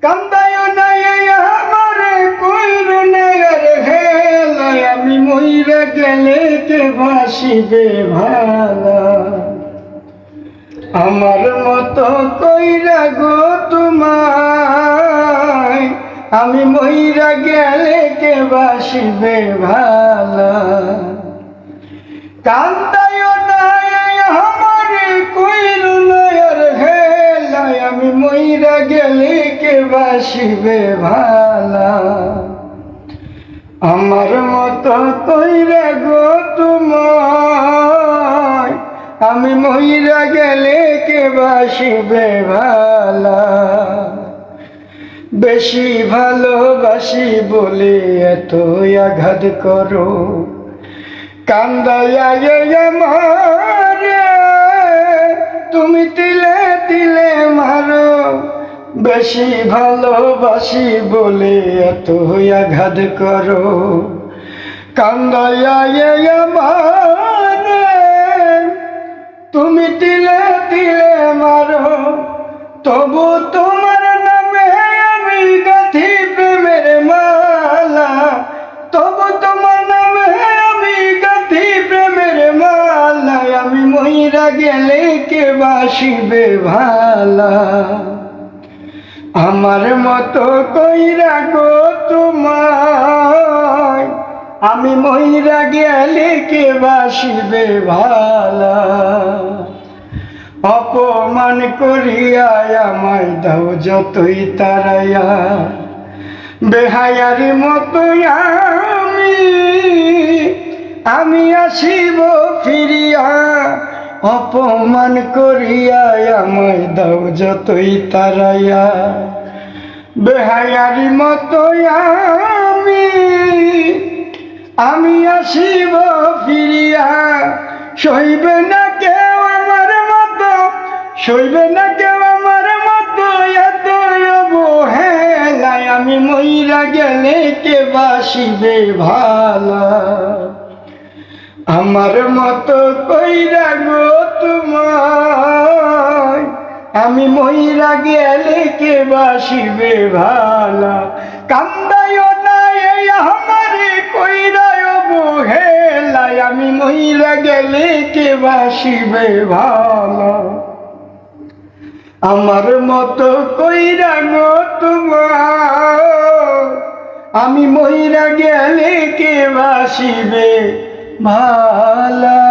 কান্দায় নাই আমারে কইরো না আর হেলায়, আমি মইরা গেলে কে ভাসিবে ভালা। আমার মতো কইরা গো তোমায়, আমি মইরা গেলে কে বাসিবে ভালা। কান্দায় নাই আমারে কইরো না আর হেলায়, আমি মইরা গেলে কে বাসিবে ভালা। আমার মতো কইরা গো তোমায়, আমি মইরা গেলে কে বাসিবে ভালা। বেশি ভালোবাসি বলে এত আঘাত করো, কান্দাইয়া আমারে তুমি তিলে তিলে মারো। বেশি ভালোবাসি বলে এত আঘাত করো, কান্দাইয়া আমারে তুমি তিলে তিলে মারো। তবু তোমার নামে আমি গাঁথি প্রেমের মালা, তবু তোমার নামে আমি গাঁথি প্রেমের মালা। আমি মইরা গেলে কে বাসিবে ভালা। আমার মতো কইরা গো তোমায়, আমি মইরা গেলে কে বাসিবে ভালা। অপমান করিয়া আমায় দাও যতই তারাইয়া, বেহায়ার মতো আমি আসিব ফিরিয়া। অপমান করিয়া আমায় দাও যতই তারাইয়া, বেহায়ার মতো আমি আসিব ফিরিয়া। সইবে না কেউ আমার মতো, সইবে না কেউ আমার মতো এত অবহেলায়। আমি মইরা গেলে কে বাসিবে ভালা। আমার মতো কইরা গো তোমায়, আমি মইরা গেলে কে বাসিবে ভালা। কান্দায় নাই আমারে কইরা অবহেলায়, আমি মইরা গেলে কে বাসিবে ভালা। আমার মতো কইরা গো তোমায়, আমি মইরা গেলে কে বাসিবে ভালা।